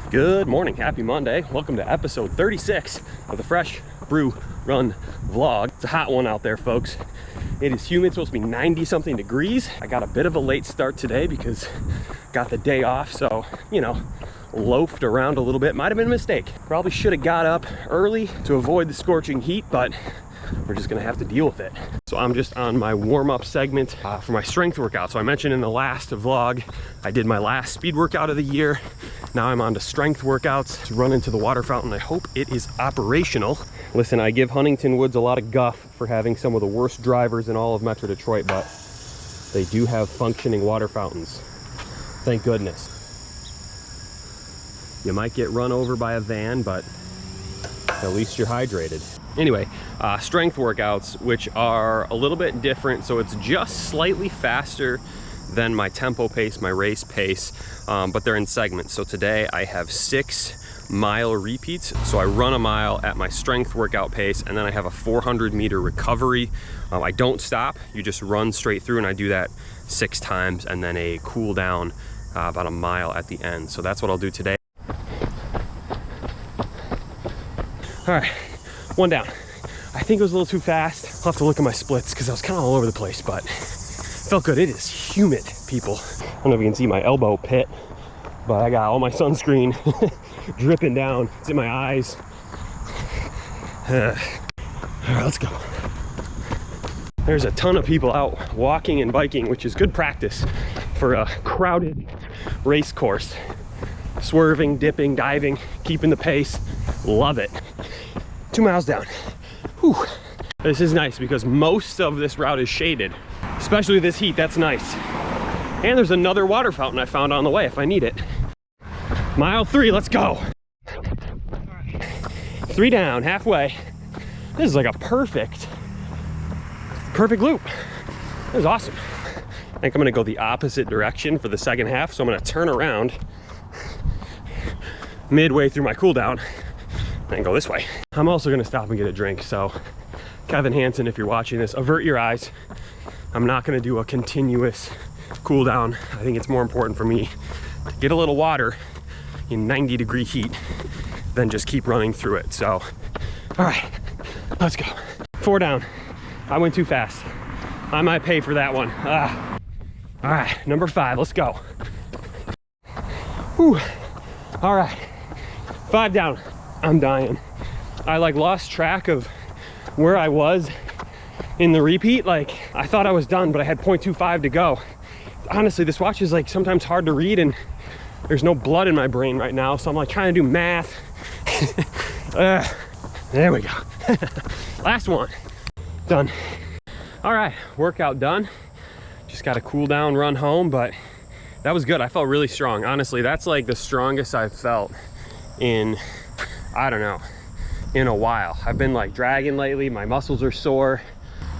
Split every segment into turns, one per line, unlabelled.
Good morning, happy Monday. Welcome to episode 36 of the Fresh Brew Run vlog. It's a hot one out there, folks. It is humid, it's supposed to be 90 something degrees. I got a bit of a late start today because got the day off, so, you know, loafed around a little bit. Might have been a mistake. Probably should have got up early to avoid the scorching heat, but we're just gonna have to deal with it. So I'm just on my warm-up segment for my strength workout. So I mentioned in the last vlog, I did my last speed workout of the year. Now I'm on to strength workouts to run into the water fountain. I hope it is operational. Listen, I give Huntington Woods a lot of guff for having some of the worst drivers in all of Metro Detroit, but they do have functioning water fountains. Thank goodness. You might get run over by a van, but at least you're hydrated. Anyway, strength workouts, which are a little bit different. So it's just slightly faster than my tempo pace, my race pace, but they're in segments. So today I have 6 mile repeats. So I run a mile at my strength workout pace, and then I have a 400-meter recovery. I don't stop, you just run straight through, and I do that 6 times, and then a cool down about a mile at the end. So that's what I'll do today. All right, one down. I think it was a little too fast. I'll have to look at my splits because I was kind of all over the place, but felt good. It is humid, people. I don't know if you can see my elbow pit, but I got all my sunscreen dripping down. It's in my eyes. All right, let's go. There's a ton of people out walking and biking, which is good practice for a crowded race course. Swerving, dipping, diving, keeping the pace. Love it. 2 miles down. Whew. This is nice because most of this route is shaded, especially this heat. That's nice. And there's another water fountain I found on the way if I need it. Mile 3, let's go. All right. 3 down, halfway. This is like a perfect loop. This is awesome. I think I'm gonna go the opposite direction for the second half. So I'm gonna turn around midway through my cool down and go this way. I'm also gonna stop and get a drink. So Kevin Hansen, if you're watching this, avert your eyes. I'm not gonna do a continuous cool down. I think it's more important for me to get a little water in 90-degree heat than just keep running through it. So, all right, let's go. 4 down. I went too fast. I might pay for that one. All right, number 5, let's go. Whew. All right, 5 down. I'm dying. I like lost track of where I was in the repeat. Like I thought I was done, but I had 0.25 to go. Honestly, this watch is like sometimes hard to read and there's no blood in my brain right now. So I'm like trying to do math. There we go. Last one, done. All right, workout done. Just got a cool down run home, but that was good. I felt really strong. Honestly, that's like the strongest I've felt in, I don't know, in a while. I've been like dragging lately, my muscles are sore.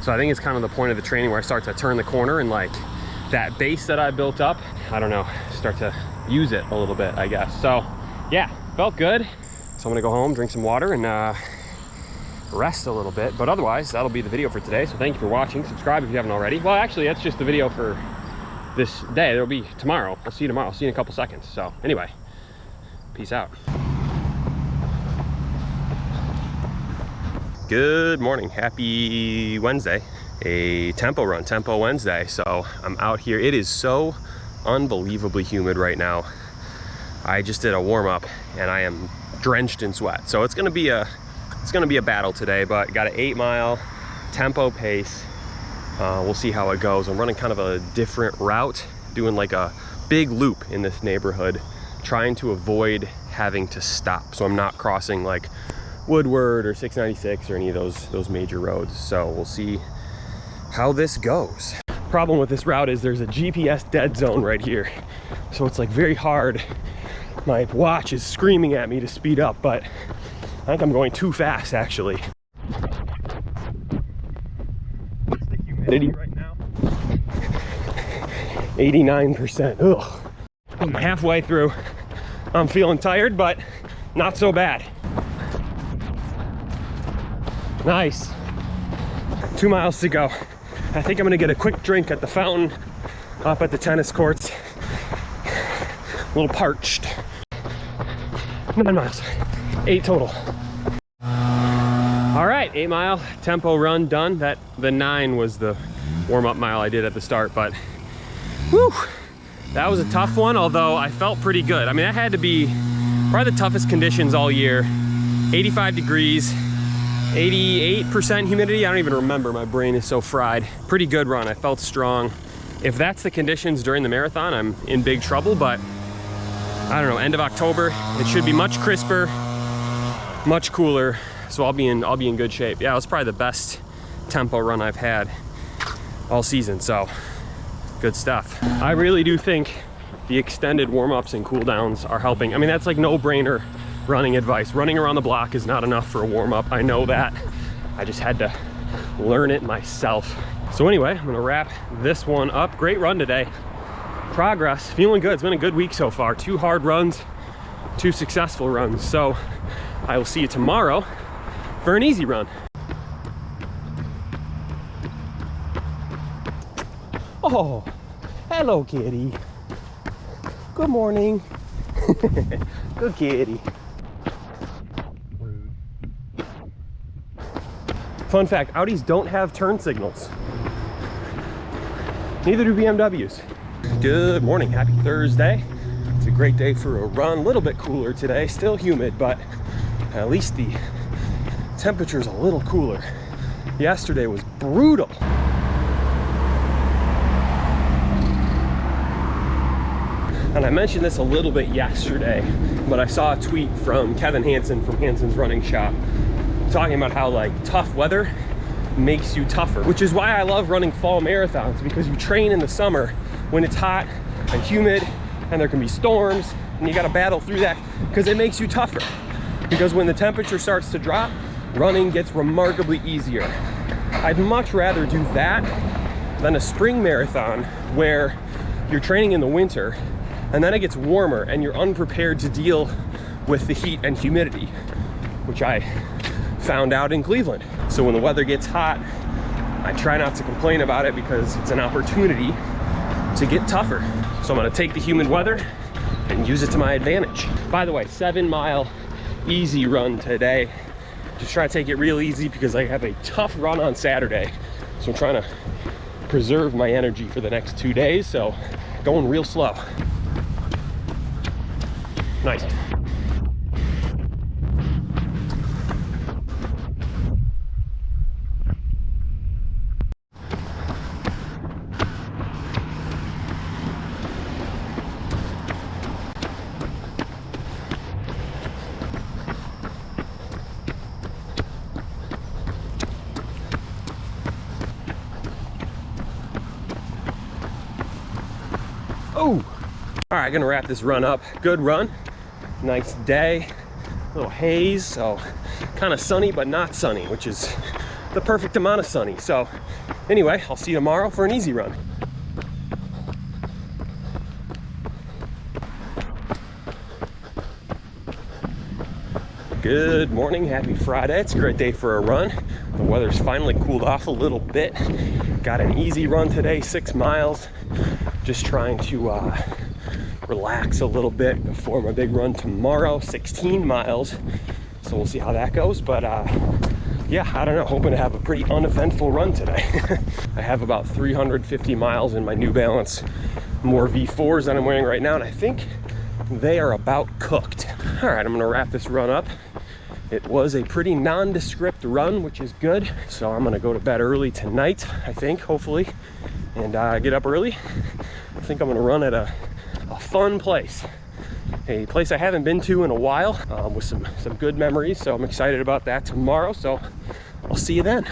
So I think it's kind of the point of the training where I start to turn the corner and like that base that I built up, I don't know, start to use it a little bit, I guess. So yeah, felt good. So I'm gonna go home, drink some water and rest a little bit. But otherwise, that'll be the video for today. So thank you for watching. Subscribe if you haven't already. Well, actually, that's just the video for this day. There'll be tomorrow. I'll see you tomorrow. I'll see you in a couple seconds. So anyway, peace out. Good morning, happy Wednesday. A tempo run, Tempo Wednesday. So I'm out here. It is so unbelievably humid right now. I just did a warm up and I am drenched in sweat. So it's gonna be a battle today, but got an 8 mile tempo pace. We'll see how it goes. I'm running kind of a different route, doing like a big loop in this neighborhood, trying to avoid having to stop. So I'm not crossing like Woodward or 696 or any of those major roads. So we'll see how this goes. Problem with this route is there's a GPS dead zone right here. So it's like very hard. My watch is screaming at me to speed up, but I think I'm going too fast actually. What's the humidity right now? 89%. Ugh. I'm halfway through. I'm feeling tired, but not so bad. Nice. 2 miles to go. I think I'm gonna get a quick drink at the fountain up at the tennis courts. A little parched. 9 miles, 8 total. All right, 8 mile tempo run done. The 9 was the warm-up mile I did at the start, but whew, that was a tough one, although I felt pretty good. I mean, that had to be probably the toughest conditions all year. 85 degrees, 88% humidity. I don't even remember, my brain is so fried. Pretty good run, I felt strong. If that's the conditions during the marathon, I'm in big trouble, but I don't know, end of October, it should be much crisper, much cooler, so I'll be in good shape. Yeah, it was probably the best tempo run I've had all season, so good stuff. I really do think the extended warm-ups and cool-downs are helping. I mean, that's like no-brainer running advice. Running around the block is not enough for a warm-up. I know that. I just had to learn it myself. So anyway, I'm gonna wrap this one up. Great run today. Progress, feeling good. It's been a good week so far. 2 hard runs, 2 successful runs. So I will see you tomorrow for an easy run. Oh, hello kitty. Good morning. Good kitty. Fun fact, Audis don't have turn signals. Neither do BMWs. Good morning, happy Thursday. It's a great day for a run. A little bit cooler today, still humid, but at least the temperature's a little cooler. Yesterday was brutal. And I mentioned this a little bit yesterday, but I saw a tweet from Kevin Hansen from Hansen's Running Shop talking about how like tough weather makes you tougher, which is why I love running fall marathons, because you train in the summer when it's hot and humid and there can be storms and you got to battle through that, because it makes you tougher. Because when the temperature starts to drop, running gets remarkably easier. I'd much rather do that than a spring marathon where you're training in the winter and then it gets warmer and you're unprepared to deal with the heat and humidity, which I found out in Cleveland. So when the weather gets hot, I try not to complain about it because it's an opportunity to get tougher. So I'm gonna take the humid weather and use it to my advantage. By the way, 7 mile easy run today. Just try to take it real easy because I have a tough run on Saturday. So I'm trying to preserve my energy for the next 2 days. So going real slow. Nice. Oh, all right, gonna wrap this run up. Good run, nice day, a little haze, so kind of sunny but not sunny, which is the perfect amount of sunny. So anyway, I'll see you tomorrow for an easy run. Good morning, happy Friday. It's a great day for a run. The weather's finally cooled off a little bit. Got an easy run today, 6 miles. Just trying to relax a little bit before my big run tomorrow, 16 miles. So we'll see how that goes. But yeah, I don't know, hoping to have a pretty uneventful run today. I have about 350 miles in my New Balance more V4s that I'm wearing right now, and I think they are about cooked. All right, I'm gonna wrap this run up. It was a pretty nondescript run, which is good. So I'm gonna go to bed early tonight, I think, hopefully, and get up early. I think I'm gonna run at a fun place. A place I haven't been to in a while, with some good memories. So I'm excited about that tomorrow. So I'll see you then.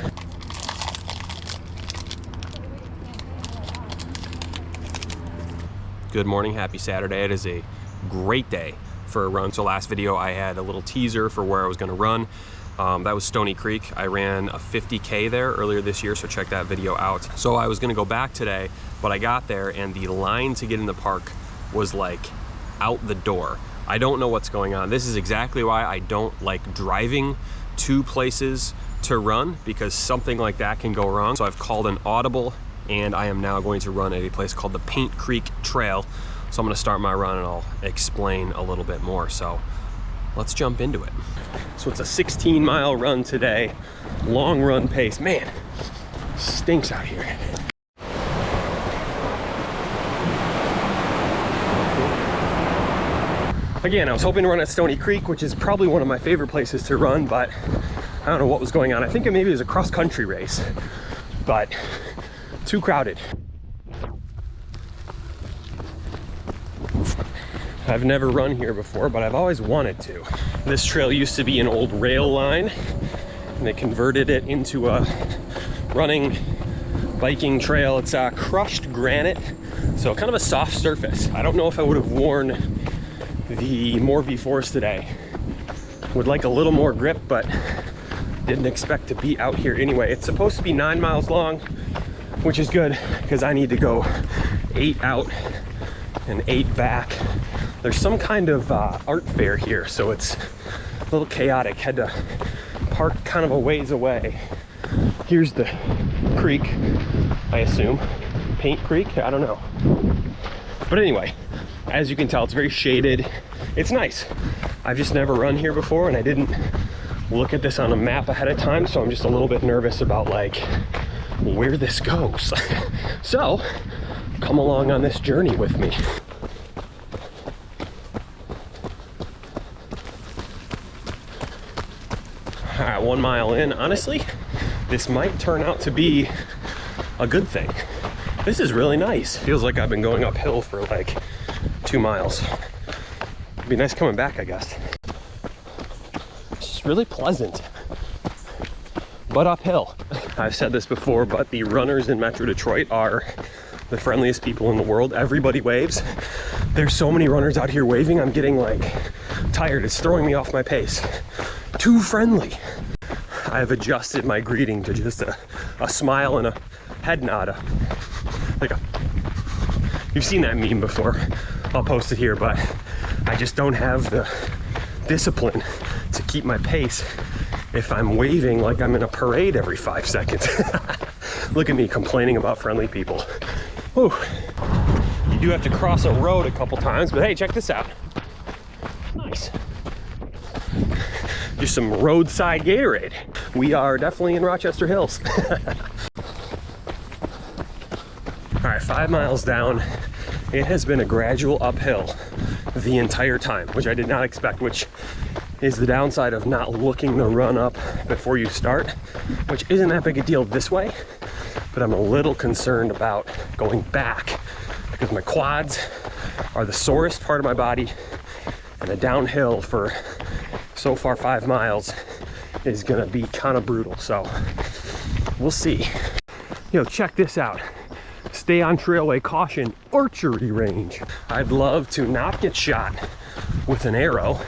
Good morning, happy Saturday. It is a great day for a run. So last video I had a little teaser for where I was gonna run. That was Stony Creek. I ran a 50K there earlier this year, so check that video out. So I was gonna go back today, but I got there and the line to get in the park was like out the door. I don't know what's going on. This is exactly why I don't like driving to places to run, because something like that can go wrong. So I've called an audible and I am now going to run at a place called the Paint Creek Trail. So I'm gonna start my run and I'll explain a little bit more. So let's jump into it. So it's a 16-mile run today, long run pace. Man, stinks out here. Again, I was hoping to run at Stony Creek, which is probably one of my favorite places to run, but I don't know what was going on. I think it maybe was a cross-country race, but too crowded. I've never run here before, but I've always wanted to. This trail used to be an old rail line, and they converted it into a running, biking trail. It's crushed granite, so kind of a soft surface. I don't know if I would have worn the More V4s today. Would like a little more grip, but didn't expect to be out here anyway. It's supposed to be 9 miles long, which is good because I need to go 8 out and 8 back. There's some kind of art fair here, so it's a little chaotic. Had to park kind of a ways away. Here's the creek, I assume. Paint Creek? I don't know. But anyway, as you can tell, it's very shaded. It's nice. I've just never run here before, and I didn't look at this on a map ahead of time, so I'm just a little bit nervous about like where this goes. So come along on this journey with me. All right, 1 mile in. Honestly, this might turn out to be a good thing. This is really nice. Feels like I've been going uphill for like 2 miles. It'd be nice coming back, I guess. It's just really pleasant, but uphill. I've said this before, but the runners in Metro Detroit are the friendliest people in the world. Everybody waves. There's so many runners out here waving, I'm getting like tired. It's throwing me off my pace. Too friendly. I've adjusted my greeting to just a smile and a head nod. You've seen that meme before. I'll post it here, but I just don't have the discipline to keep my pace if I'm waving like I'm in a parade every 5 seconds. Look at me complaining about friendly people. Whew. You do have to cross a road a couple times, but hey, check this out. Nice. Just some roadside Gatorade. We are definitely in Rochester Hills. All right, 5 miles down. It has been a gradual uphill the entire time, which I did not expect, which is the downside of not looking the run up before you start, which isn't that big a deal this way, but I'm a little concerned about going back because my quads are the sorest part of my body, and a downhill for so far 5 miles is gonna be kind of brutal, so we'll see. Yo, check this out. Stay on trailway caution, archery range. I'd love to not get shot with an arrow,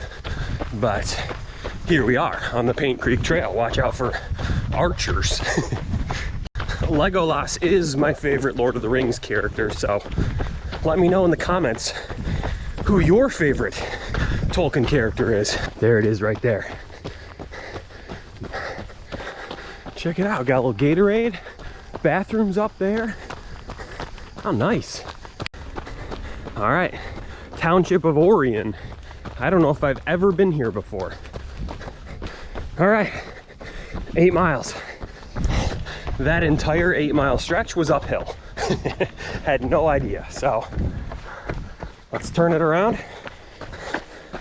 but here we are on the Paint Creek Trail. Watch out for archers. Legolas is my favorite Lord of the Rings character, so let me know in the comments who your favorite Tolkien character is. There it is right there. Check it out, got a little Gatorade, bathrooms up there. How nice. All right, Township of Orion. I don't know if I've ever been here before. All right, 8 miles. That entire 8-mile stretch was uphill. Had no idea. So let's turn it around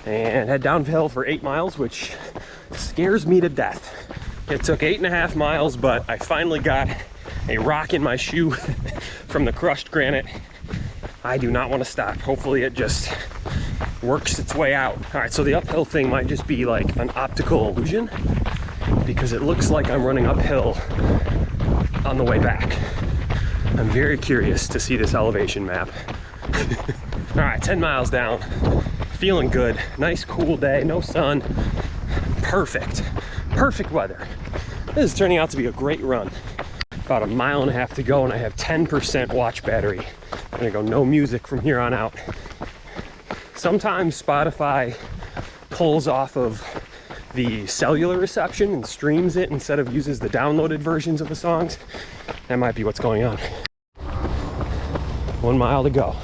and head downhill for 8 miles, which scares me to death. It took 8.5 miles, but I finally got a rock in my shoe from the crushed granite. I do not want to stop. Hopefully it just works its way out. All right, so the uphill thing might just be like an optical illusion because it looks like I'm running uphill on the way back. I'm very curious to see this elevation map. All right, 10 miles down. Feeling good. Nice cool day, no sun. Perfect. Perfect weather. This is turning out to be a great run. About 1.5 miles to go, and I have 10% watch battery. I'm gonna go no music from here on out. Sometimes Spotify pulls off of the cellular reception and streams it instead of uses the downloaded versions of the songs. That might be what's going on. 1 mile to go.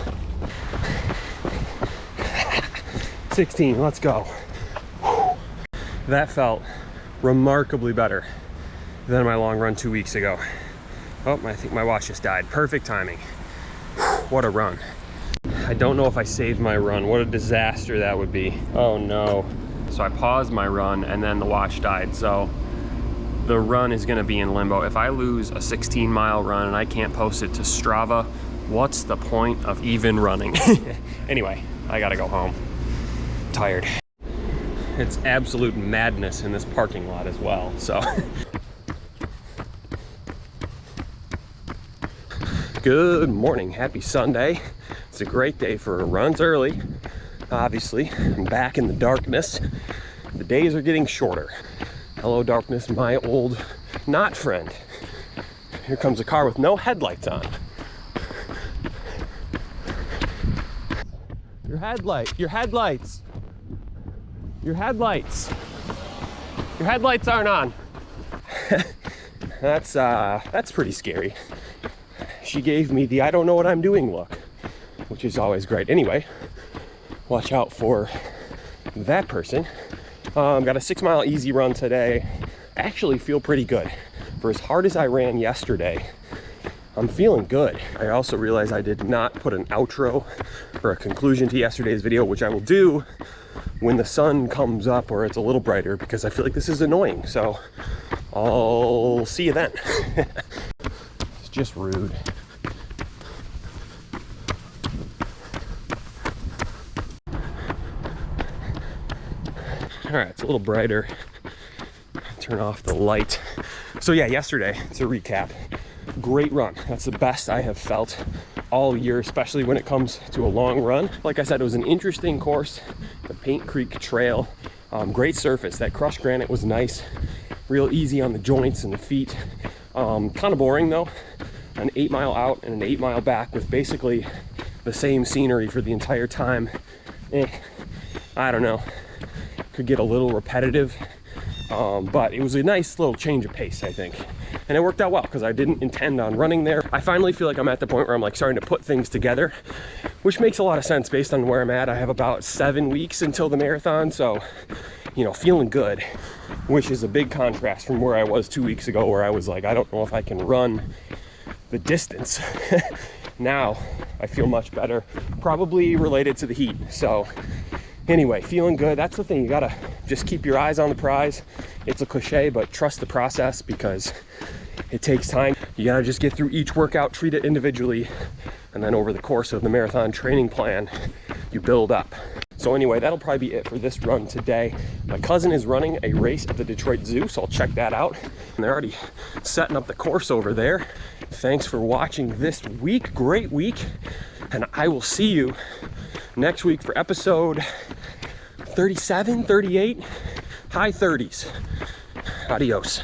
16, let's go. That felt remarkably better than my long run 2 weeks ago. Oh, I think my watch just died. Perfect timing. What a run. I don't know if I saved my run. What a disaster that would be. Oh no. So I paused my run and then the watch died. So the run is gonna be in limbo. If I lose a 16-mile run and I can't post it to Strava, what's the point of even running? Anyway, I gotta go home. I'm tired. It's absolute madness in this parking lot as well, so. Good morning, happy Sunday. It's a great day for runs early. Obviously, I'm back in the darkness. The days are getting shorter. Hello darkness, my old not friend. Here comes a car with no headlights on. Your headlights. Your headlights aren't on. That's pretty scary. She gave me the I don't know what I'm doing look, which is always great. Anyway, watch out for that person. Got a 6-mile easy run today. Actually feel pretty good. For as hard as I ran yesterday, I'm feeling good. I also realized I did not put an outro or a conclusion to yesterday's video, which I will do when the sun comes up or it's a little brighter, because I feel like this is annoying. So I'll see you then. It's just rude. All right, it's a little brighter. Turn off the light. So yeah, yesterday, to recap, great run. That's the best I have felt all year, especially when it comes to a long run. Like I said, it was an interesting course, the Paint Creek Trail. Great surface. That crushed granite was nice, real easy on the joints and the feet. Kind of boring though. An 8-mile out and an 8-mile back with basically the same scenery for the entire time. I don't know. Could get a little repetitive, but it was a nice little change of pace, I think. And it worked out well because I didn't intend on running there. I finally feel like I'm at the point where I'm like starting to put things together, which makes a lot of sense based on where I'm at. I have about 7 weeks until the marathon, so, you know, feeling good, which is a big contrast from where I was 2 weeks ago, where I was like, I don't know if I can run the distance. Now I feel much better, probably related to the heat. So anyway, feeling good. That's the thing, you gotta just keep your eyes on the prize. It's a cliche, but trust the process because it takes time. You gotta just get through each workout, treat it individually, and then over the course of the marathon training plan, you build up. So anyway, that'll probably be it for this run today. My cousin is running a race at the Detroit Zoo, so I'll check that out. And they're already setting up the course over there. Thanks for watching this week. Great week. And I will see you next week for episode 37, 38, high 30s. Adios.